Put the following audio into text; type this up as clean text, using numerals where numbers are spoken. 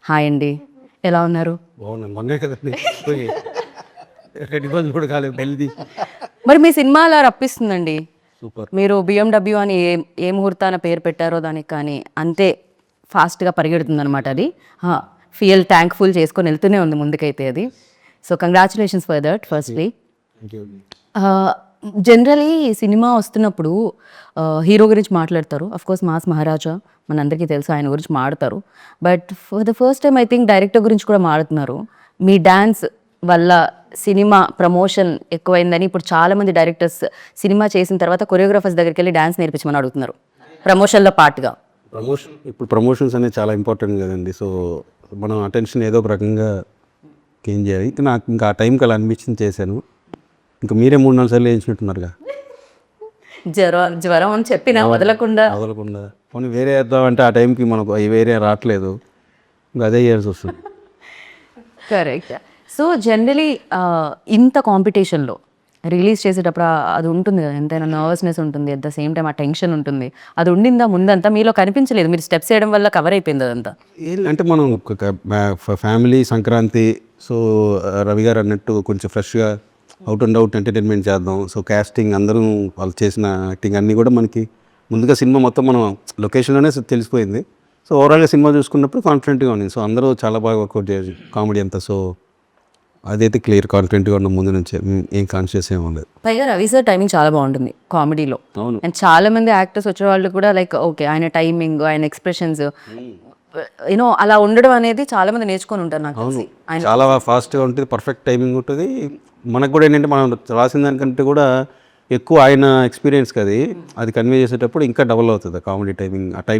Hi అండి, ఎలా ఉన్నారు? బాగున్నాను. మొన్నే కదండి పోయి 2 రోజులు కూడా కాలేదు పెళ్ళిది. మరి మీ సినిమా అలా రప్పిస్తుందండి. సూపర్. మీరు బిఎండబ్ల్యూ అని ఏ ముహూర్తాన పేరు పెట్టారో దానికి కానీ అంతే ఫాస్ట్గా పరిగెడుతుంది అనమాట అది. ఫీల్ థ్యాంక్ఫుల్ చేసుకొని వెళ్తూనే ఉంది ముందుకైతే అది. So congratulations for that firstly. Thank you. Generally cinema వస్తున్నప్పుడు హీరో గురించి మాట్లాడతారు. కోర్స్ మాస్ మహారాజా మనందరికీ తెలుసు, ఆయన గురించి మాడతారు. But for the first time I think director గురించి కూడా మాడుతున్నారు. మీ డ్యాన్స్ వల్ల సినిమా ప్రమోషన్ ఎక్కువైందని ఇప్పుడు చాలామంది డైరెక్టర్స్ సినిమా చేసిన తర్వాత కొరియోగ్రాఫర్స్ దగ్గరికి వెళ్ళి డ్యాన్స్ నేర్పించమని అడుగుతున్నారు ప్రమోషన్లో పార్ట్గా. ఇప్పుడు ప్రమోషన్స్ అనేది చాలా ఇంపార్టెంట్ కదండి. సో మనం అటెన్షన్ ఏదో ఒక రకంగా ఏం చేయాలి. నాకు ఇంకా ఆ టైంకి అలా అనిపించింది చేశాను. ఇంకా మీరే 3-4 సార్లు వేయించినట్టున్నారుగా. జ్వరం అని చెప్పినా వదలకుండా పోనీ వేరే వేద్దామంటే ఆ టైంకి మనకు వేరే రావట్లేదు, ఇంకా అదే చేయాల్సి వస్తుంది. కరెక్ట్. సో జనరలీ ఇంత కాంపిటీషన్లో రిలీజ్ చేసేటప్పుడు అది ఉంటుంది కదా, ఎంతైనా నర్వస్నెస్ ఉంటుంది, అట్ ద సేమ్ టైం ఆ టెన్షన్ ఉంటుంది. అది ఉండిందా ముందంతా? మీలో కనిపించలేదు, మీరు స్టెప్స్ వేయడం వల్ల కవర్ అయిపోయింది అదంతా. అంటే మనం ఫ్యామిలీ సంక్రాంతి, సో రవి గారు అన్నట్టు కొంచెం ఫ్రెష్గా అవుట్ అండ్ అవుట్ ఎంటర్టైన్మెంట్ చేద్దాం. సో కాస్టింగ్ అందరూ వాళ్ళు చేసిన యాక్టింగ్ అన్నీ కూడా మనకి ముందుగా సినిమా మొత్తం మనం లొకేషన్లోనే తెలిసిపోయింది. సో ఓవరాల్గా సినిమా చూసుకున్నప్పుడు కాన్ఫిడెంట్గా ఉంది. సో అందరూ చాలా బాగా వర్కౌట్ చేయాలి కామెడీ అంతా. సో అదైతే క్లియర్ కాన్ఫిడెంట్గా ఉన్న ముందు నుంచే ఏం కాన్షియస్ ఏమి ఉండదు. పైగా రవి సార్ టైమింగ్ చాలా బాగుంటుంది కామెడీలో. అవును. అండ్ చాలా మంది యాక్టర్స్ వచ్చే వాళ్ళు కూడా లైక్ ఓకే ఆయన టైమింగ్, ఆయన ఎక్స్ప్రెషన్స్ యూనో అలా ఉండడం అనేది చాలా మంది నేర్చుకొని ఉంటారు నాకు తెలిసి. చాలా ఫాస్ట్గా ఉంటుంది, పర్ఫెక్ట్ టైమింగ్ ఉంటుంది. మనకు కూడా ఏంటంటే మనం రాసిన దానికంటే కూడా ఎక్కువ ఆయన ఎక్స్పీరియన్స్ అది కన్వే చేసేటప్పుడు ఇంకా డబుల్ అవుతుంది కామెడీ టైమింగ్. ఆ టైమింగ్